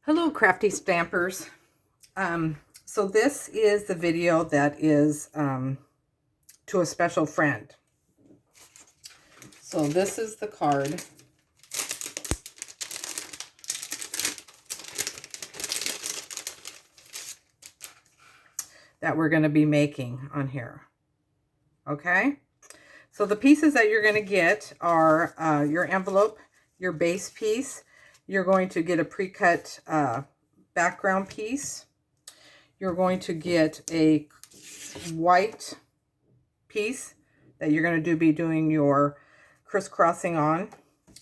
Hello, crafty stampers. So this is the video that is to a special friend. So this is the card. That we're going to be making on here. Okay? So the pieces that you're going to get are your envelope, your base piece. You're going to get a pre-cut background piece. You're going to get a white piece that you're going to be doing your crisscrossing on.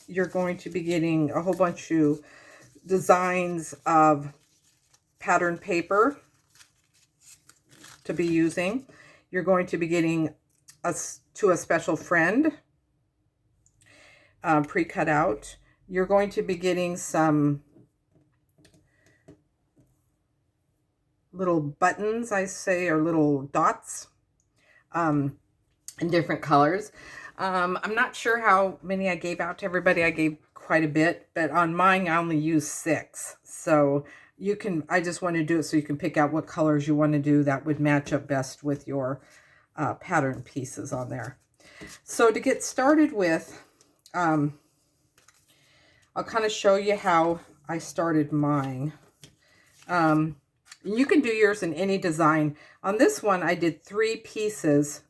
You're going to be getting a whole bunch of designs of pattern paper to be using. You're going to be getting to a special friend pre-cut out. You're going to be getting some little buttons, I say, or little dots in different colors. I'm not sure how many I gave out to everybody. I gave quite a bit, but on mine I only used 6. So you can, I just want to do it so you can pick out what colors you want to do that would match up best with your pattern pieces on there. So to get started with, I'll kind of show you how I started mine. You can do yours in any design. On this one, I did 3 pieces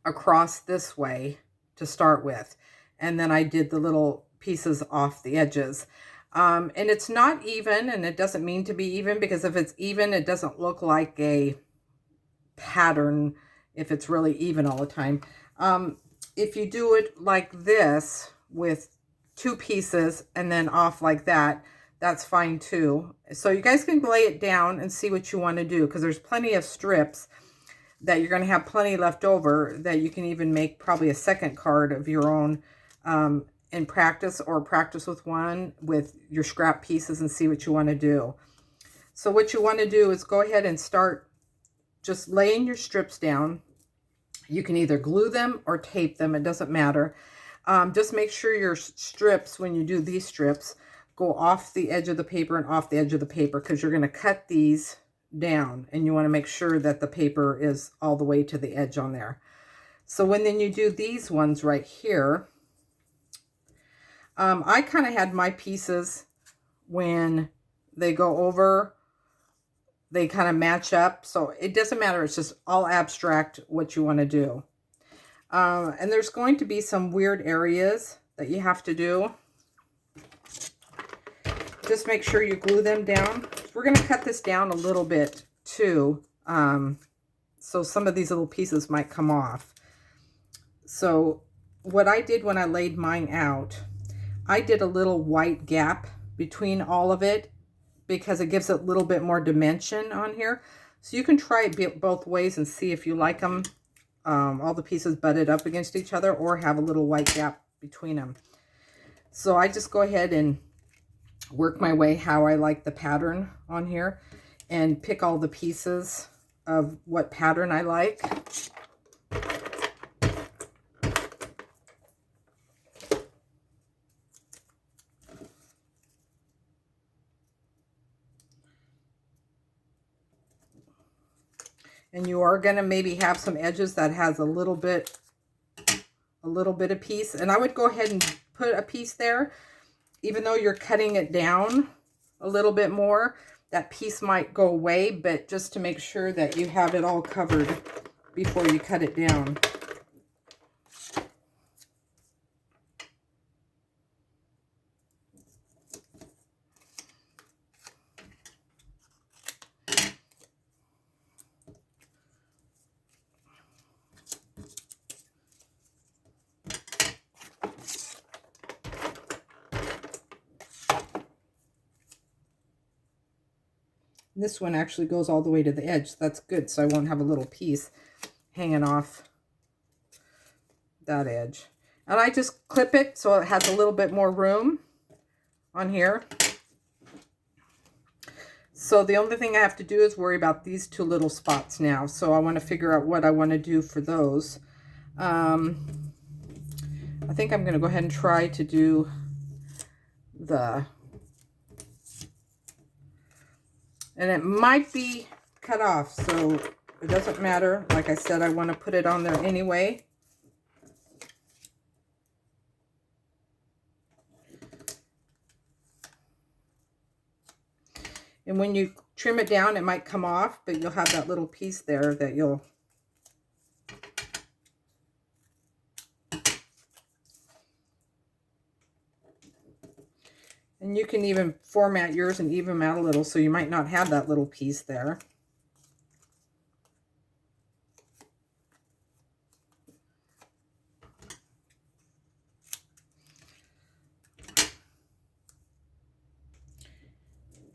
across this way to start with. And then I did the little pieces off the edges. And it's not even, and it doesn't mean to be even, because if it's even, it doesn't look like a pattern if it's really even all the time. If you do it like this with 2 pieces and then off like that, that's fine too. So you guys can lay it down and see what you want to do, because there's plenty of strips that you're going to have plenty left over that you can even make probably a second card of your own in practice, or practice with one with your scrap pieces and see what you want to do. So what you want to do is go ahead and start just laying your strips down. You can either glue them or tape them. It doesn't matter. Just make sure your strips, when you do these strips, go off the edge of the paper and off the edge of the paper, because you're going to cut these down and you want to make sure that the paper is all the way to the edge on there. So when then you do these ones right here, I kind of had my pieces when they go over, they kind of match up. So it doesn't matter. It's just all abstract what you want to do. And there's going to be some weird areas that you have to do. Just make sure you glue them down. We're going to cut this down a little bit too. So some of these little pieces might come off. So what I did when I laid mine out, I did a little white gap between all of it, because it gives it a little bit more dimension on here. So you can try it both ways and see if you like them, all the pieces butted up against each other, or have a little white gap between them. So I just go ahead and work my way how I like the pattern on here, and pick all the pieces of what pattern I like. And you are going to maybe have some edges that has a little bit of piece. And I would go ahead and put a piece there. Even though you're cutting it down a little bit more, that piece might go away, but just to make sure that you have it all covered before you cut it down. This one actually goes all the way to the edge. So that's good, so I won't have a little piece hanging off that edge. And I just clip it so it has a little bit more room on here. So the only thing I have to do is worry about these 2 little spots now. So I want to figure out what I want to do for those. I think I'm going to go ahead and try to do the And it might be cut off, so it doesn't matter. Like I said, I want to put it on there anyway. And when you trim it down, it might come off, but you'll have that little piece there that you'll... And you can even format yours and even them out a little, so you might not have that little piece there.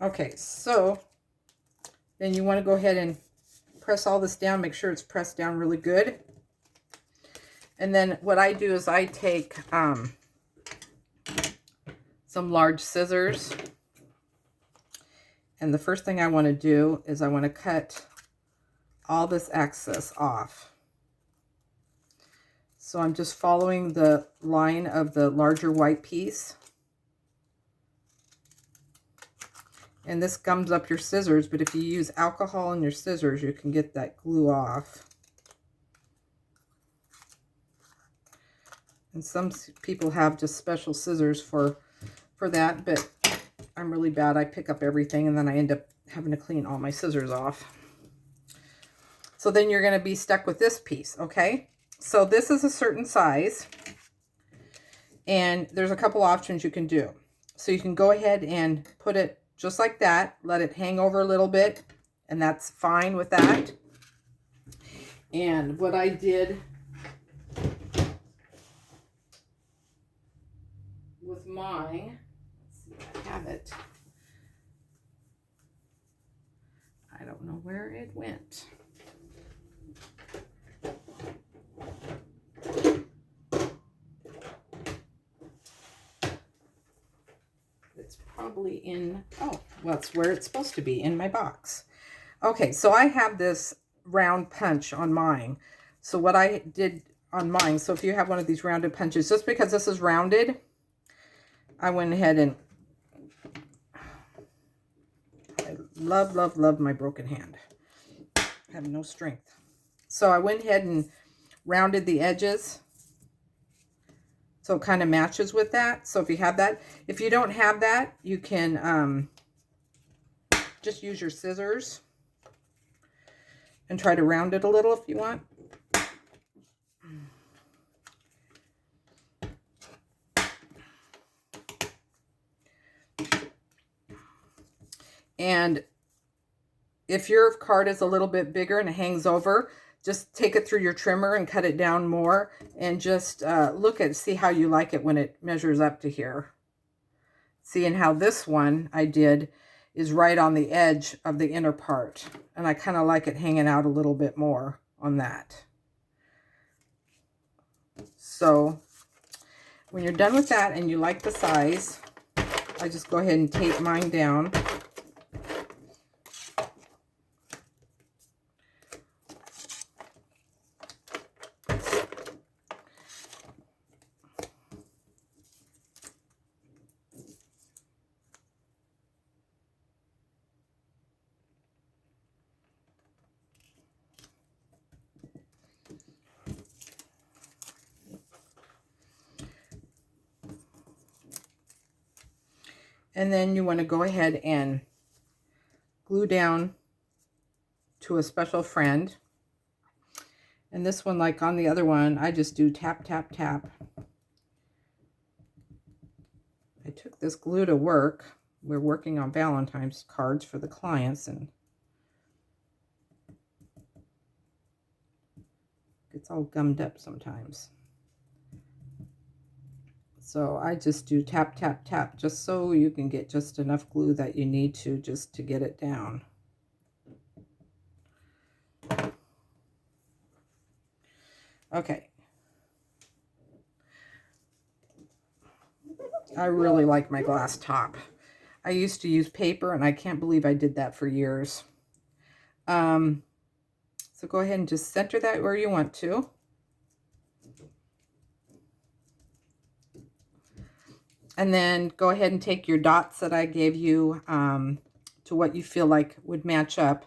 Okay, so then you want to go ahead and press all this down. Make sure it's pressed down really good. And then what I do is I take some large scissors. And the first thing I want to do is I want to cut all this excess off. So I'm just following the line of the larger white piece. And this gums up your scissors, but if you use alcohol in your scissors, you can get that glue off. And some people have just special scissors for that, but I'm really bad. I pick up everything and then I end up having to clean all my scissors off. So then you're going to be stuck with this piece, okay? So this is a certain size, and there's a couple options you can do. So you can go ahead and put it just like that, let it hang over a little bit, and that's fine with that. And what I did with mine, let's see if I have it. I don't know where it went. It's probably in, oh, well, it's where it's supposed to be, in my box. Okay, so I have this round punch on mine. So what I did on mine, so if you have one of these rounded punches, just because this is rounded, I went ahead and I love, love, love my broken hand. I have no strength. So I went ahead and rounded the edges so it kind of matches with that. So if you have that, if you don't have that, you can just use your scissors and try to round it a little if you want. And if your card is a little bit bigger and it hangs over, just take it through your trimmer and cut it down more, and just look at, see how you like it when it measures up to here. Seeing how this one I did is right on the edge of the inner part, and I kind of like it hanging out a little bit more on that. So when you're done with that and you like the size, I just go ahead and tape mine down. And then you want to go ahead and glue down to a special friend. And this one, like on the other one, I just do tap, tap, tap. I took this glue to work. We're working on Valentine's cards for the clients, and it's all gummed up sometimes. So I just do tap, tap, tap, just so you can get just enough glue that you need to, just to get it down. Okay. I really like my glass top. I used to use paper, and I can't believe I did that for years. So go ahead and just center that where you want to. And then go ahead and take your dots that I gave you to to what you feel like would match up.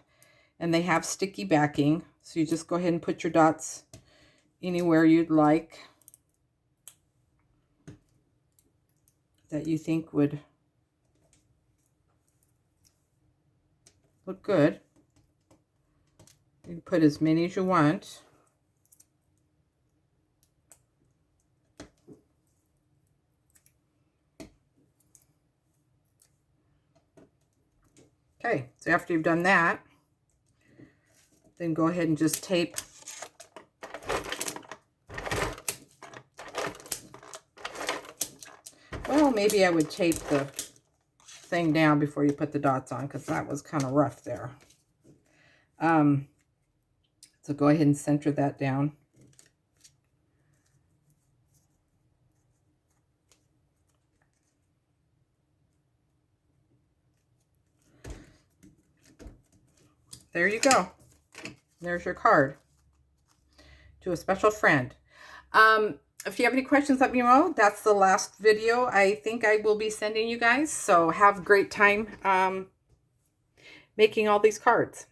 And they have sticky backing, so you just go ahead and put your dots anywhere you'd like that you think would look good. You can put as many as you want. Okay, so after you've done that, then go ahead and just tape well, maybe I would tape the thing down before you put the dots on, because that was kind of rough there. So go ahead and center that down. There you go. There's your card. To a special friend. If you have any questions, let me know. That's the last video I think I will be sending you guys. So have a great time making all these cards.